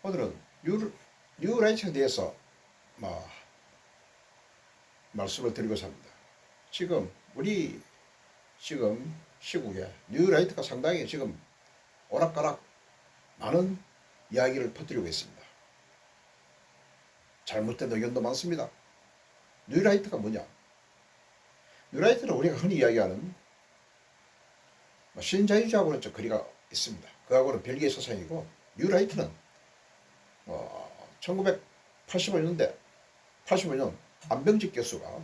오늘은 뉴라이트에 대해서 말씀을 드리고자 합니다. 지금 시국에 뉴라이트가 상당히 지금 오락가락 많은 이야기를 퍼뜨리고 있습니다. 잘못된 의견도 많습니다. 뉴라이트가 뭐냐? 뉴라이트는 우리가 흔히 이야기하는 신자유주의하고는 좀 거리가 있습니다. 그하고는 별개의 사상이고, 뉴라이트는 1985년 안병직 교수가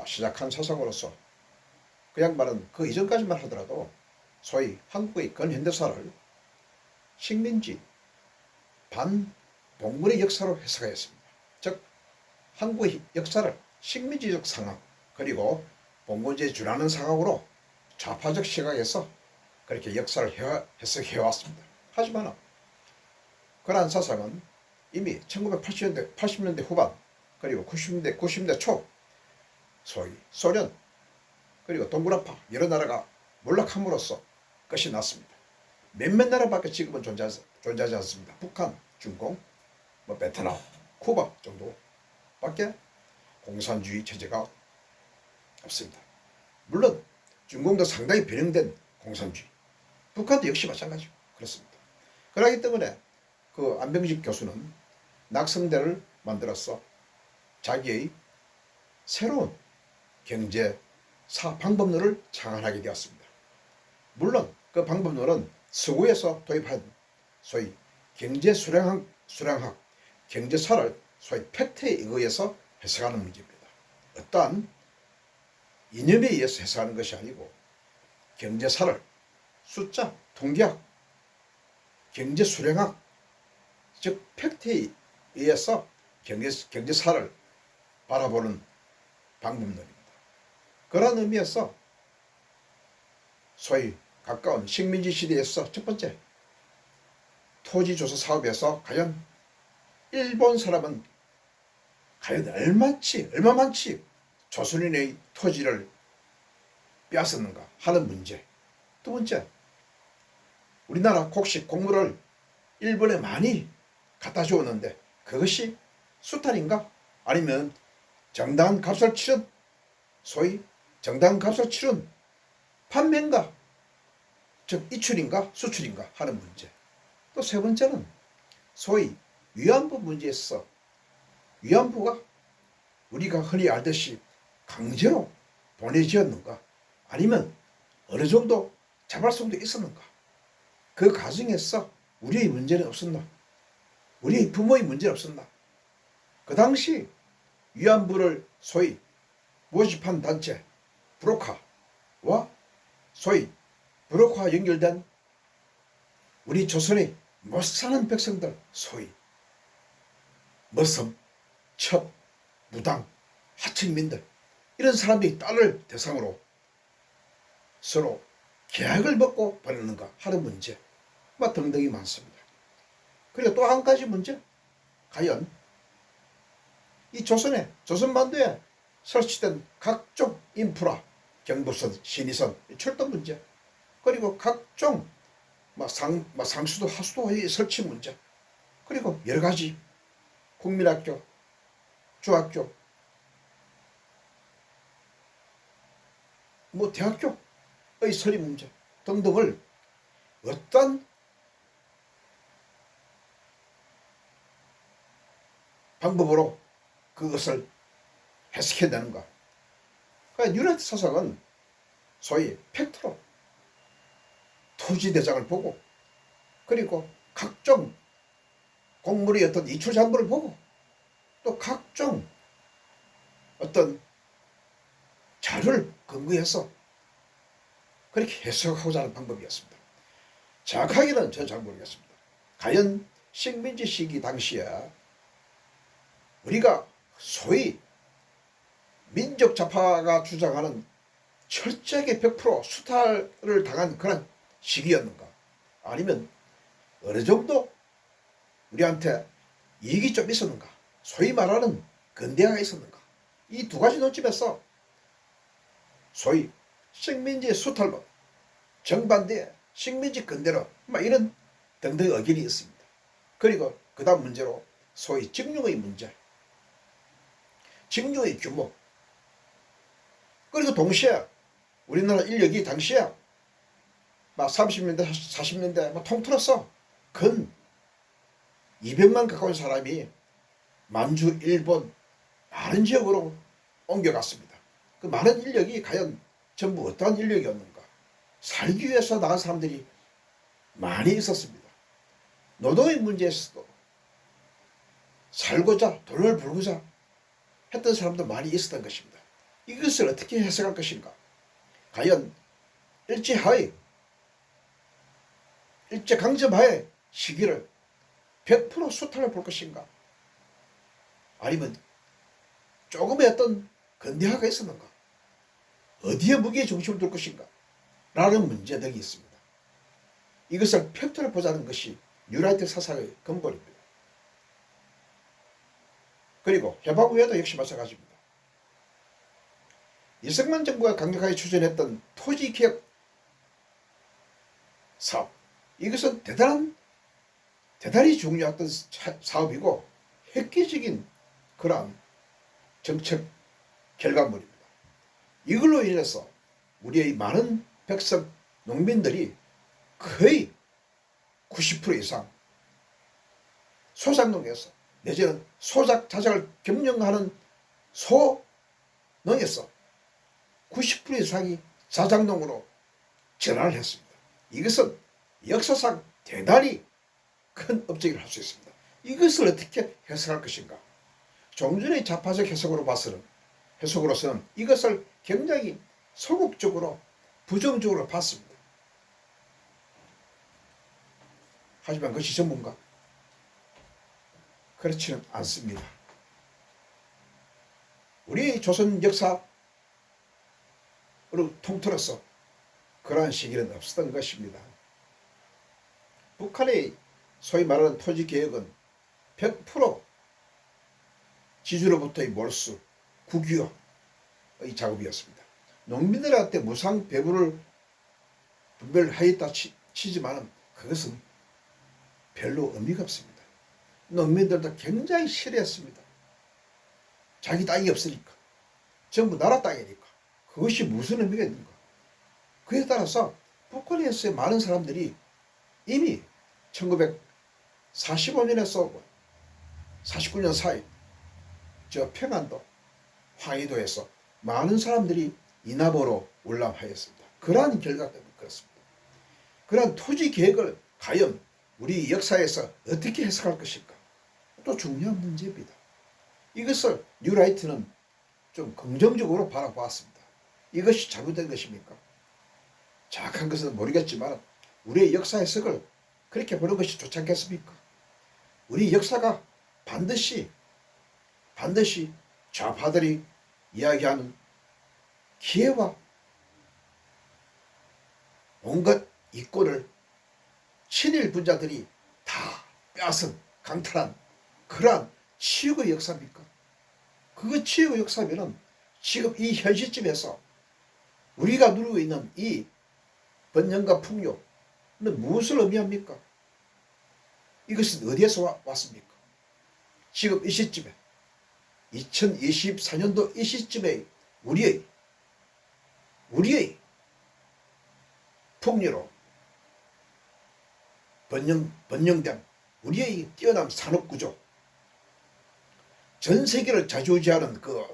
시작한 사상으로서, 그 양반은 그 이전까지만 하더라도 소위 한국의 근현대사를 식민지 반봉건의 역사로 해석하였습니다. 즉 한국의 역사를 식민지적 상황 그리고 봉건주의에 준하는 상황으로 좌파적 시각에서 그렇게 역사를 해석해왔습니다. 하지만 그러한 사상은 이미 80년대 후반 그리고 90년대 초 소위 소련 그리고 동구라파 여러 나라가 몰락함으로써 끝이 났습니다. 몇몇 나라밖에 지금은 존재하지 않습니다. 북한, 중공, 베트남, 쿠바 정도밖에 공산주의 체제가 없습니다. 물론 중공도 상당히 변형된 공산주의, 북한도 역시 마찬가지고 그렇습니다. 그렇기 때문에 그 안병직 교수는 낙성대를 만들어서 자기의 새로운 경제사 방법론을 창안하게 되었습니다. 물론 그 방법론은 서구에서 도입한 소위 경제 수량학, 경제사를 소위 팩트에 의해서 해석하는 문제입니다. 어떠한 이념에 의해서 해석하는 것이 아니고, 경제사를 숫자, 통계학, 경제 수량학, 즉 팩트에 의해서 경제사를 바라보는 방법론입니다. 그런 의미에서 소위 가까운 식민지 시대에서 첫 번째 토지조사 사업에서 과연 일본 사람은 과연 얼마만치 조선인의 토지를 빼앗았는가 하는 문제. 두 번째, 우리나라 곡식 곡물을 일본에 많이 갖다 주었는데 그것이 수탈인가? 아니면 정당한 값을 치른, 소위 정당한 값을 치른 판매인가? 즉 이출인가 수출인가 하는 문제. 또 세 번째는 소위 위안부 문제에서 위안부가 우리가 흔히 알듯이 강제로 보내지었는가, 아니면 어느 정도 자발성도 있었는가, 그 과정에서 우리의 문제는 없었나, 우리의 부모의 문제는 없었나, 그 당시 위안부를 소위 모집한 단체 브로카와 소위 브로카와 연결된 우리 조선의 못 사는 백성들, 소위 머슴, 첩, 무당, 하층민들, 이런 사람들이 딸을 대상으로 서로 계약을 맺고 보내는가 하는 문제 등등이 많습니다. 그리고 또 한 가지 문제, 과연 이 조선반도에 설치된 각종 인프라, 경부선, 신의선, 철도 문제, 그리고 각종 상수도 하수도의 설치 문제, 그리고 여러 가지 국민학교, 중학교, 대학교의 설립 문제 등등을 어떤 방법으로 그것을 해석해내는가. 그러니까 뉴라이트 사상은 소위 팩트로 토지 대장을 보고, 그리고 각종 곡물의 어떤 이출 장부를 보고, 또 각종 어떤 자료를 근거해서 그렇게 해석하고자 하는 방법이었습니다. 정확하게는 저는 잘 모르겠습니다. 과연 식민지 시기 당시에 우리가 소위 민족 좌파가 주장하는 철저하게 100% 수탈을 당한 그런 시기였는가, 아니면 어느 정도 우리한테 이익이 좀 있었는가, 소위 말하는 근대화가 있었는가, 이 두 가지 논점에서 소위 식민지 수탈론, 정반대의 식민지 근대론 이런 등등의 의견이 있습니다. 그리고 그 다음 문제로 소위 직융의 문제, 직융의 규모. 그리고 동시에 우리나라 인력이 당시에 막 30년대 40년대 막 통틀어서 근 200만 가까운 사람이 만주, 일본 많은 지역으로 옮겨갔습니다. 그 많은 인력이 과연 전부 어떠한 인력이었는가? 살기 위해서 나간 사람들이 많이 있었습니다. 노동의 문제에서도 살고자 돈을 벌고자 했던 사람도 많이 있었던 것입니다. 이것을 어떻게 해석할 것인가? 과연 일제하에 일제강점하에 시기를 100% 수탈을 볼 것인가? 아니면 조금의 어떤 근대화가 있었는가? 어디에 무게의 중심을 둘 것인가? 라는 문제 등이 있습니다. 이것을 팩트를 보자는 것이 뉴라이트 사상의 근본입니다. 그리고 해방 후에도 역시 마찬가지입니다. 이승만 정부가 강력하게 추진했던 토지개혁 사업, 이것은 대단히 중요했던 사업이고 획기적인 그러한 정책 결과물입니다. 이걸로 인해서 우리의 많은 백성, 농민들이 거의 90% 이상 소작농에서 내지는 소작자작을 겸용하는 소농에서 90% 이상이 자작농으로 전환을 했습니다. 이것은 역사상 대단히 큰 업적을 할 수 있습니다. 이것을 어떻게 해석할 것인가? 좀 전의 좌파적 해석으로서는 이것을 굉장히 소극적으로 부정적으로 봤습니다. 하지만 그것이 전부인가? 그렇지는 않습니다. 우리 조선 역사로 통틀어서 그러한 시기는 없었던 것입니다. 북한의 소위 말하는 토지개혁은 100% 지주로부터의 몰수, 국유의 작업이었습니다. 농민들한테 무상 배부를 분별하였다 치지만 그것은 별로 의미가 없습니다. 농민들도 굉장히 싫어했습니다. 자기 땅이 없으니까. 전부 나라 땅이니까. 그것이 무슨 의미가 있는가. 그에 따라서 북한에서의 많은 사람들이 이미 1945년에서 49년 사이 저 평안도, 황해도에서 많은 사람들이 이남으로 올라하였습니다. 그러한 결과 때문에 그렇습니다. 그러한 토지 계획을 과연 우리 역사에서 어떻게 해석할 것인가? 또 중요한 문제입니다. 이것을 뉴라이트는 좀 긍정적으로 바라보았습니다. 이것이 잘못된 것입니까? 정확한 것은 모르겠지만 우리의 역사 해석을 그렇게 보는 것이 좋지 않겠습니까? 우리 역사가 반드시 좌파들이 이야기하는 기회와 온갖 이권을 친일 분자들이 다 빼앗은 강탈한 그러한 치욕의 역사입니까? 그거 치욕의 역사면은 지금 이 현 시점에서 우리가 누리고 있는 이 번영과 풍요는 무엇을 의미합니까? 이것은 어디에서 왔습니까? 지금 이 시점에 2024년도 이 시점에 우리의 풍요로 번영된 우리의 뛰어난 산업구조, 전 세계를 좌지우지하는 그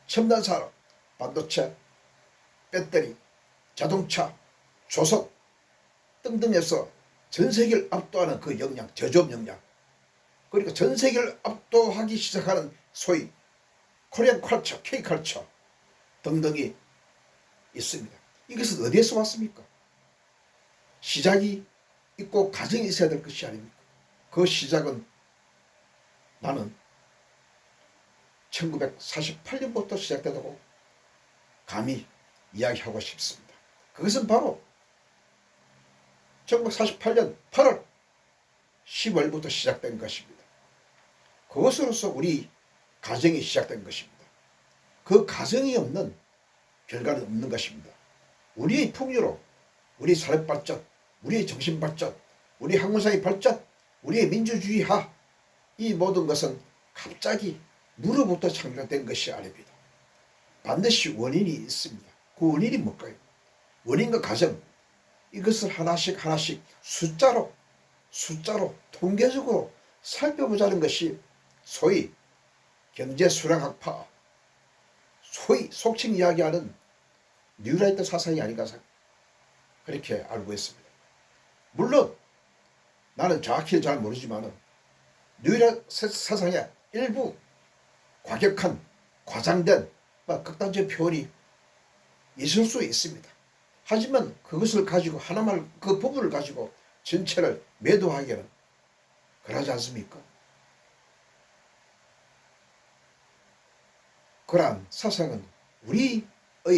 첨단 산업, 반도체, 배터리, 자동차, 조선 등등에서 전 세계를 압도하는 그 역량, 저조업 역량, 그리고 전 세계를 압도하기 시작하는 소위 코리안 컬처, K컬처 등등이 있습니다. 이것은 어디에서 왔습니까? 시작이 있고 가정이 있어야 될 것이 아닙니까? 그 시작은 나는 1948년부터 시작되다고 감히 이야기하고 싶습니다. 그것은 바로 1948년 8월 10월부터 시작된 것입니다. 그것으로서 우리 가정이 시작된 것입니다. 그 가정이 없는 결과는 없는 것입니다. 우리의 풍요로 우리 산업 발전, 우리의 정신 발전, 우리 학문상의 발전, 우리의 민주주의하 이 모든 것은 갑자기 누로부터 창조된 것이 아닙니다. 반드시 원인이 있습니다. 그 원인이 뭘까요? 원인과 과정, 이것을 하나씩 하나씩 숫자로 통계적으로 살펴보자는 것이 소위 경제수학학파, 소위 속칭 이야기하는 뉴라이트 사상이 아닌가 그렇게 알고 있습니다. 물론 나는 정확히 잘 모르지만 뉴라이트 사상의 일부 과격한 과장된 극단적 표현이 있을 수 있습니다. 하지만 그것을 가지고 하나만 그 부분을 가지고 전체를 매도하기에는 그러지 않습니까? 그러한 사상은 우리의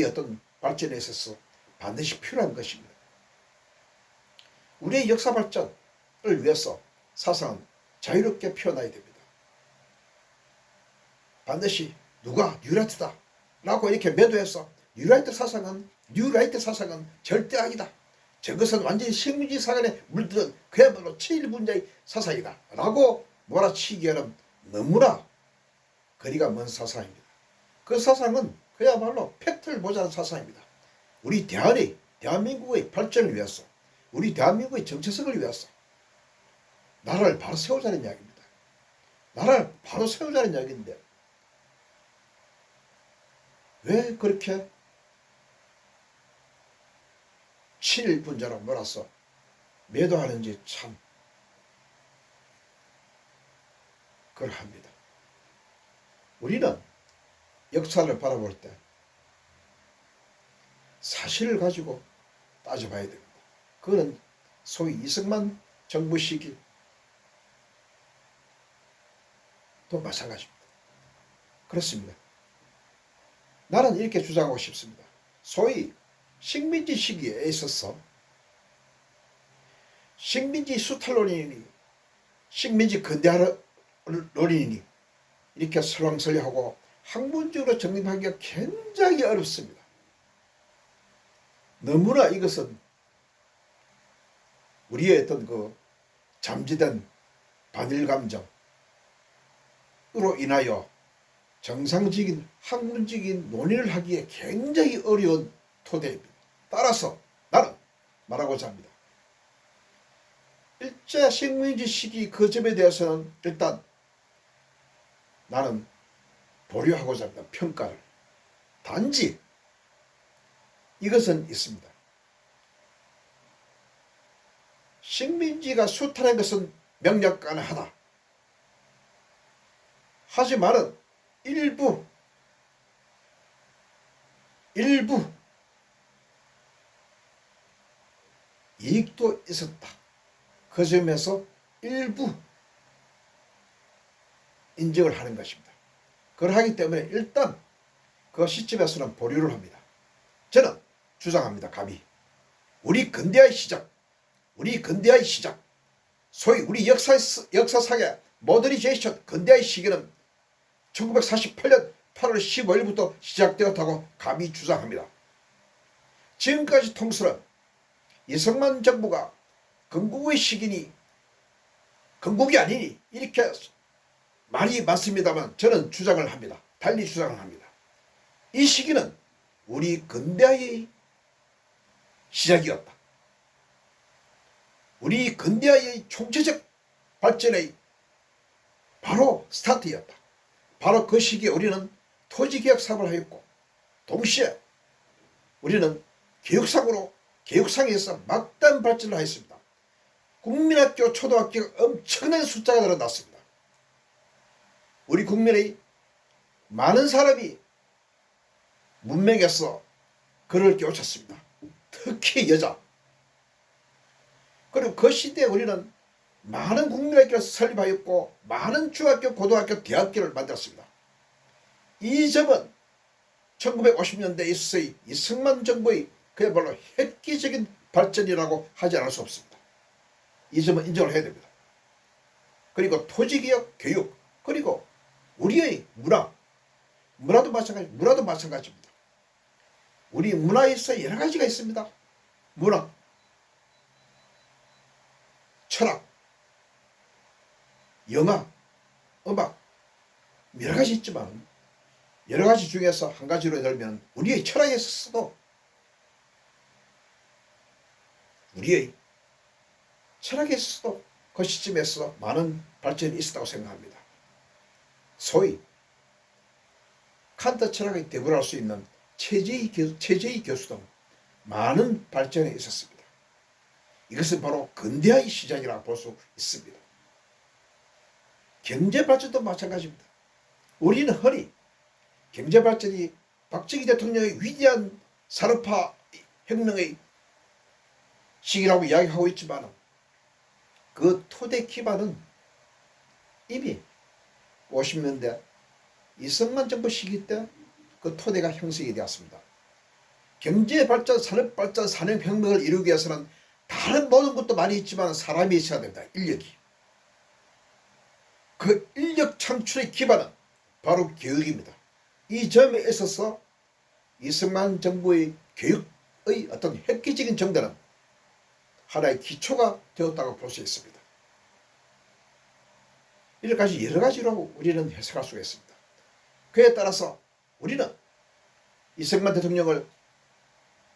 어떤 발전에 있어서 반드시 필요한 것입니다. 우리의 역사 발전을 위해서 사상은 자유롭게 표현해야 됩니다. 반드시 누가 뉴라이트다 라고 이렇게 매도해서 뉴라이트 사상은 절대 아니다. 저것은 완전히 식민지 사관에 물들은 그야말로 제1분자의 사상이다 라고 몰아치기에는 너무나 거리가 먼 사상입니다. 그 사상은 그야말로 팩트를 보자는 사상입니다. 우리 대한민국의 발전을 위해서, 우리 대한민국의 정체성을 위해서 나라를 바로 세우자는 이야기입니다. 나라를 바로 세우자는 이야기인데 왜 그렇게 7일분자로 몰아서 매도하는지 참 그러합니다. 우리는 역사를 바라볼 때 사실을 가지고 따져봐야 됩니다. 그거는 소위 이승만 정부 시기도 마찬가지입니다. 그렇습니다. 나는 이렇게 주장하고 싶습니다. 소위 식민지 시기에 있어서 식민지 수탈론이니 식민지 근대화론이니 이렇게 설왕설래하고 학문적으로 정립하기가 굉장히 어렵습니다. 너무나 이것은 우리의 어떤 그 잠재된 반일감정으로 인하여 정상적인 학문적인 논의를 하기에 굉장히 어려운 토대입니다. 따라서 나는 말하고자 합니다. 일제 식민지 시기 그 점에 대해서는 일단 나는 보류하고자 합니다. 평가를. 단지 이것은 있습니다. 식민지가 수탈한 것은 명백하다. 하지만은 일부 이익도 있었다. 그 점에서 일부 인정을 하는 것입니다. 그러하기 때문에 일단 그 시점에서는 보류를 합니다. 저는 주장합니다. 감히 우리 근대화의 시작, 소위 우리 역사상의 모더니제이션 근대화의 시기는 1948년 8월 15일부터 시작되었다고 감히 주장합니다. 지금까지 통틀은 이승만 정부가 건국의 시기니 건국이 아니니 이렇게 말이 많습니다만 저는 주장을 합니다. 달리 주장을 합니다. 이 시기는 우리 근대화의 시작이었다. 우리 근대화의 총체적 발전의 바로 스타트였다. 바로 그 시기에 우리는 토지개혁 사업을 하였고 동시에 우리는 교육상에서 막대한 발전을 하였습니다. 국민학교, 초등학교가 엄청난 숫자가 늘어났습니다. 우리 국민의 많은 사람이 문맹에서 글을 깨우쳤습니다. 특히 여자. 그리고 그 시대에 우리는 많은 국민학교를 설립하였고 많은 중학교, 고등학교, 대학교를 만들었습니다. 이 점은 1950년대에 있어서의 이승만 정부의 그야말로 획기적인 발전이라고 하지 않을 수 없습니다. 이 점은 인정을 해야 됩니다. 그리고 토지개혁, 교육, 그리고 우리의 문화도 마찬가지입니다. 우리 문화에서 여러 가지가 있습니다. 문화, 철학, 영화, 음악 여러 가지 있지만 여러 가지 중에서 한 가지로 들면 우리의 철학에 있어서도 그 시점에서 많은 발전이 있었다고 생각합니다. 소위 칸트 철학의 대부를 할 수 있는 최재희 교수 등 많은 발전이 있었습니다. 이것은 바로 근대화의 시작이라고 볼 수 있습니다. 경제 발전도 마찬가지입니다. 우리는 흔히 경제 발전이 박정희 대통령의 위대한 산업화 혁명의 시기라고 이야기하고 있지만 그 토대 기반은 이미 50년대 이승만 정부 시기 때 그 토대가 형성이 되었습니다. 경제 발전, 산업 발전, 산업 혁명을 이루기 위해서는 다른 모든 것도 많이 있지만 사람이 있어야 된다. 인력이. 그 인력 창출의 기반은 바로 교육입니다. 이 점에 있어서 이승만 정부의 교육의 어떤 획기적인 정도는 하나의 기초가 되었다고 볼 수 있습니다. 이렇게까지 여러 가지로 우리는 해석할 수가 있습니다. 그에 따라서 우리는 이승만 대통령을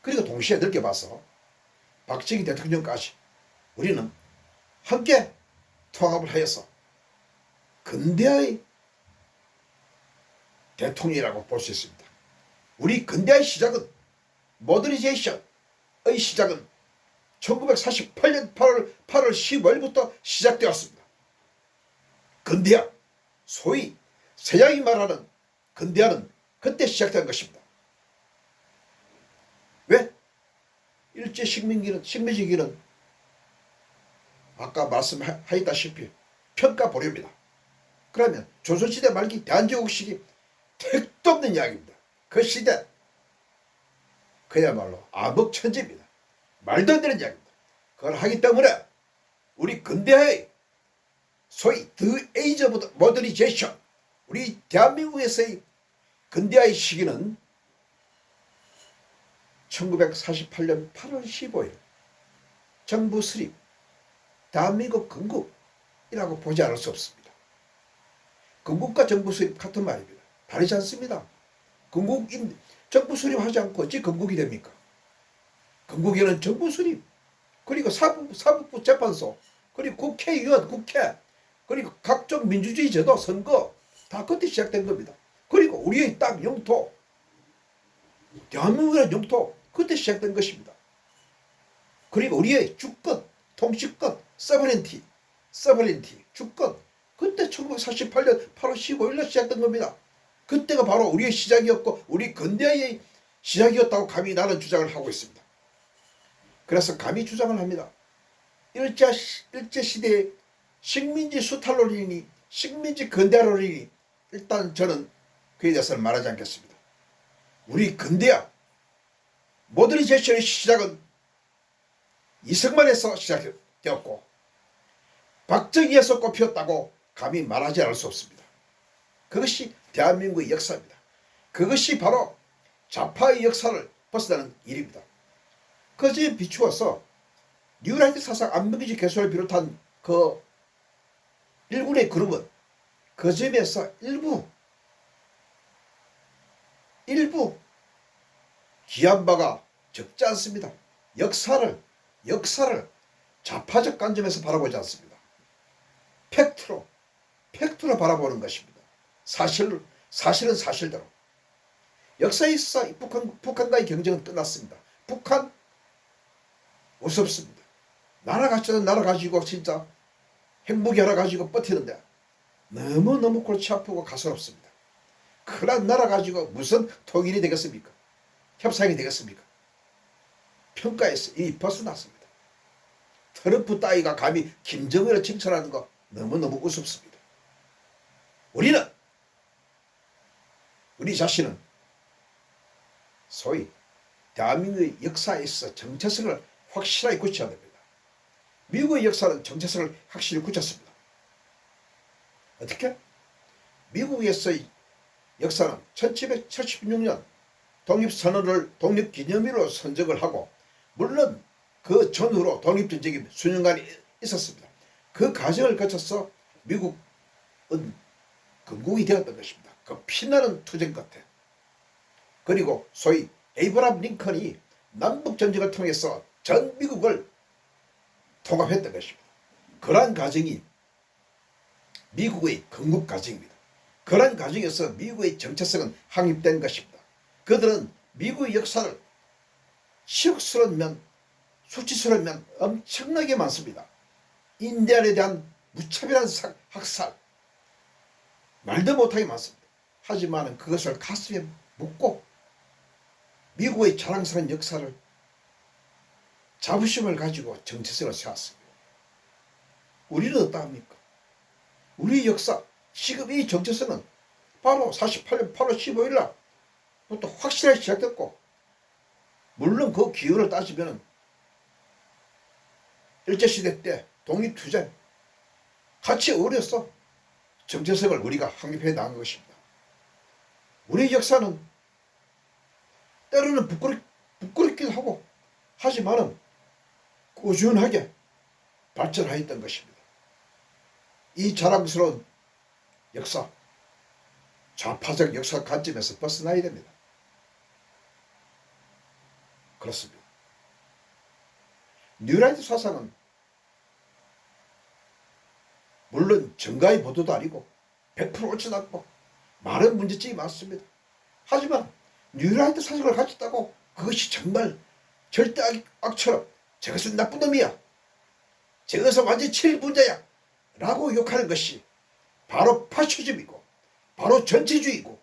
그리고 동시에 느껴봐서 박정희 대통령까지 우리는 함께 통합을 하여서 근대화의 대통령이라고 볼 수 있습니다. 우리 근대화의 시작은 모더니제이션의 시작은 1948년 8월 15일부터 시작되었습니다. 근대화, 소위 서양이 말하는 근대화는 그때 시작된 것입니다. 왜? 식민지기는 아까 말씀하셨다시피 평가보료입니다. 그러면 조선시대 말기 대한제국 시기 택도 없는 이야기입니다. 그 시대 그야말로 암흑천지입니다. 말도 안 되는 이야기입니다. 그걸 하기 때문에 우리 근대화의 소위 The Age of Modernization, 우리 대한민국에서의 근대화의 시기는 1948년 8월 15일 정부 수립, 대한민국 건국이라고 보지 않을 수 없습니다. 건국과 정부 수립 같은 말입니다. 다르지 않습니다. 정부 수립하지 않고 어찌 건국이 됩니까? 건국에는 정부 수립, 그리고 사법부 재판소, 그리고 국회의원, 국회, 그리고 각종 민주주의 제도, 선거 다 그때 시작된 겁니다. 그리고 우리의 땅, 영토, 대한민국의 영토 그때 시작된 것입니다. 그리고 우리의 주권, 통치권, 서버린티, 주권 그때 1948년 8월 15일로 시작된 겁니다. 그때가 바로 우리의 시작이었고 우리 근대화의 시작이었다고 감히 나는 주장을 하고 있습니다. 그래서 감히 주장을 합니다. 일제시대의 식민지 수탈론이니 식민지 근대화론이니 일단 저는 그에 대해서는 말하지 않겠습니다. 우리 근대화 모더니제이션의 시작은 이승만에서 시작되었고 박정희에서 꽃피었다고 감히 말하지 않을 수 없습니다. 그것이 대한민국의 역사입니다. 그것이 바로 좌파의 역사를 벗어나는 일입니다. 그것에 비추어서 뉴라이트 사상 안명기지 개소를 비롯한 그 일군의 그룹은 그 점에서 일부 귀한 바가 적지 않습니다. 역사를 좌파적 관점에서 바라보지 않습니다. 팩트로 바라보는 것입니다. 사실은 사실대로. 역사에 있어 북한과의 경쟁은 끝났습니다. 북한 우습습니다. 나라 가지고 진짜 행복이 하나 가지고 버티는데 너무너무 골치 아프고 가소롭습니다. 그런 나라 가지고 무슨 통일이 되겠습니까? 협상이 되겠습니까? 평가에서 이미 벗어났습니다. 트럼프 따위가 감히 김정은을 칭찬하는 거 너무너무 우습습니다. 우리 자신은 소위 대한민국의 역사에 있어 정체성을 확실하게 굳혀야 됩니다. 미국의 역사는 정체성을 확실히 굳혔습니다. 어떻게? 미국에서의 역사는 1776년 독립선언을 독립기념일로 선정을 하고 물론 그 전후로 독립전쟁이 수년간 있었습니다. 그 과정을 거쳐서 미국 건국이 되었던 것입니다. 그 피나는 투쟁 끝에. 그리고 소위 에이브라함 링컨이 남북전쟁을 통해서 전 미국을 통합했던 것입니다. 그러한 과정이 미국의 건국 과정입니다. 그러한 과정에서 미국의 정체성은 확립된 것입니다. 그들은 미국의 역사를 치욕스러운 면, 수치스러운 면 엄청나게 많습니다. 인디안에 대한 무차별한 학살, 말도 못하게 많습니다. 하지만 그것을 가슴에 묻고 미국의 자랑스러운 역사를 자부심을 가지고 정체성을 세웠습니다. 우리는 어떠합니까? 우리 역사, 지금 이 정체성은 바로 48년 8월 15일 날부터 확실하게 시작됐고, 물론 그 기원을 따지면 일제시대 때 독립투쟁 같이 어울려서 정체성을 우리가 확립해 나간 것입니다. 우리 역사는 때로는 부끄럽기도 하고 하지만은 꾸준하게 발전하였던 것입니다. 이 자랑스러운 역사, 좌파적 역사 관점에서 벗어나야 됩니다. 그렇습니다. 뉴라이트 사상은 물론 정가의 보도도 아니고 100% 옳지 않고 많은 문제점이 많습니다. 하지만 뉴라이트 사상을 가졌다고 그것이 정말 절대 악처럼 저것은 나쁜 놈이야, 저것은 완전 칠분자야 라고 욕하는 것이 바로 파쇼즘이고 바로 전체주의고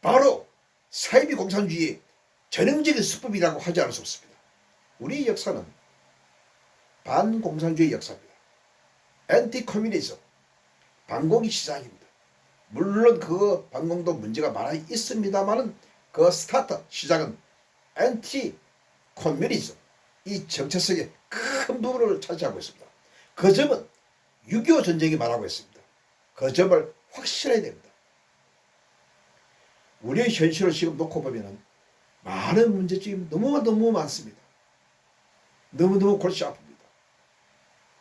바로 사이비 공산주의의 전형적인 수법이라고 하지 않을 수 없습니다. 우리 역사는 반공산주의 역사입니다. 엔티커뮤니즘, 반공이 시작입니다. 물론 그 반공도 문제가 많이 있습니다만은 그 스타트 시작은 엔티커뮤니즘, 이 정체성의 큰 부분을 차지하고 있습니다. 그 점은 6.25 전쟁이 말하고 있습니다. 그 점을 확실해야 됩니다. 우리의 현실을 지금 놓고 보면 많은 문제점이 너무 많습니다. 너무너무 골치 아픕니다.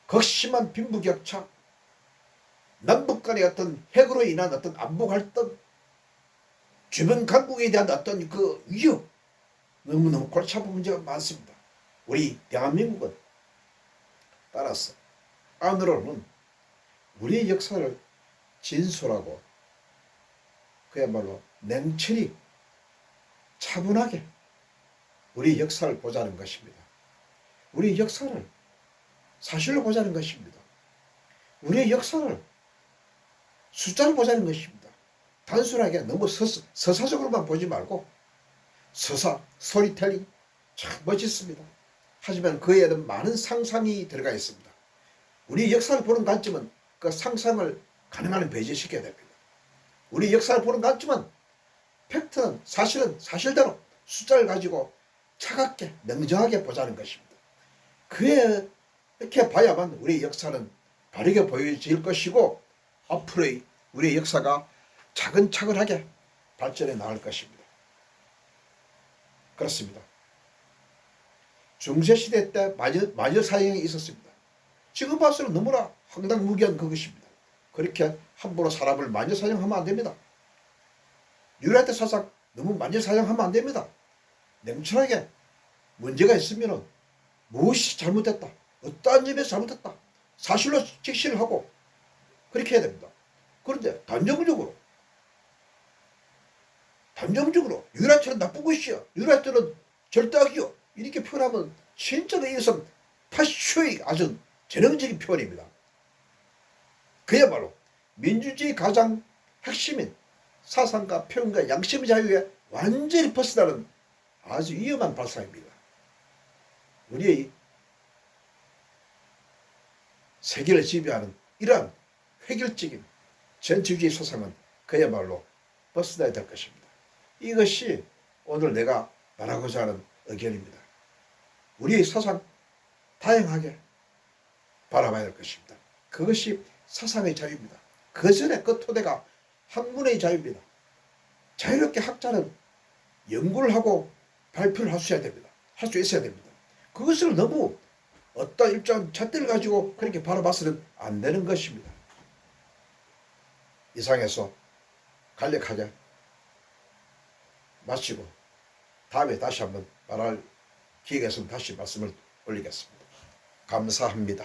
극심한 빈부격차, 남북 간의 어떤 핵으로 인한 어떤 안보 갈등, 주변 강국에 대한 어떤 그 위협, 너무너무 골치 아픈 문제가 많습니다. 우리 대한민국은 따라서 안으로는 우리의 역사를 진솔하고 그야말로 냉철히 차분하게 우리 역사를 보자는 것입니다. 우리 역사를 사실로 보자는 것입니다. 우리의 역사를 숫자로 보자는 것입니다. 단순하게 너무 서사적으로만 보지 말고, 서사, 스토리텔링 참 멋있습니다. 하지만 그에는 많은 상상이 들어가 있습니다. 우리 역사를 보는 관점은 그 상상을 가능한 배제시켜야 됩니다. 우리 역사를 보는 관점은 팩트는 사실은 사실대로 숫자를 가지고 차갑게 냉정하게 보자는 것입니다. 그렇게 봐야만 우리 역사는 바르게 보여질 것이고 앞으로의 우리의 역사가 차근차근하게 발전해 나갈 것입니다. 그렇습니다. 중세시대 때 마녀 사형이 있었습니다. 지금 봐서는 너무나 황당무계한 그것입니다. 그렇게 함부로 사람을 마녀 사형하면 안 됩니다. 뉴라이트 사상 너무 마녀 사형하면 안 됩니다. 냉철하게 문제가 있으면 무엇이 잘못됐다, 어떠한 점에서 잘못됐다, 사실로 직시를 하고 그렇게 해야 됩니다. 그런데 단정적으로 뉴라이트는 나쁜 것이야, 뉴라이트는 절대 악이요, 이렇게 표현하면 진짜로 이것은 파쇼의 아주 전형적인 표현입니다. 그야말로 민주주의 가장 핵심인 사상과 표현과 양심의 자유에 완전히 벗어나는 아주 위험한 발상입니다. 우리의 세계를 지배하는 이러한 획일적인 전체주의 사상은 그야말로 벗어나야 될 것입니다. 이것이 오늘 내가 말하고자 하는 의견입니다. 우리의 사상 다양하게 바라봐야 될 것입니다. 그것이 사상의 자유입니다. 그 전에 그 토대가 학문의 자유입니다. 자유롭게 학자는 연구를 하고 발표를 할 수 있어야 됩니다. 그것을 너무 어떤 일정한 잣대를 가지고 그렇게 바라봐서는 안 되는 것입니다. 이상해서 간략하게 마치고 다음에 다시 한번 말할 기회가 있으면 다시 말씀을 올리겠습니다. 감사합니다.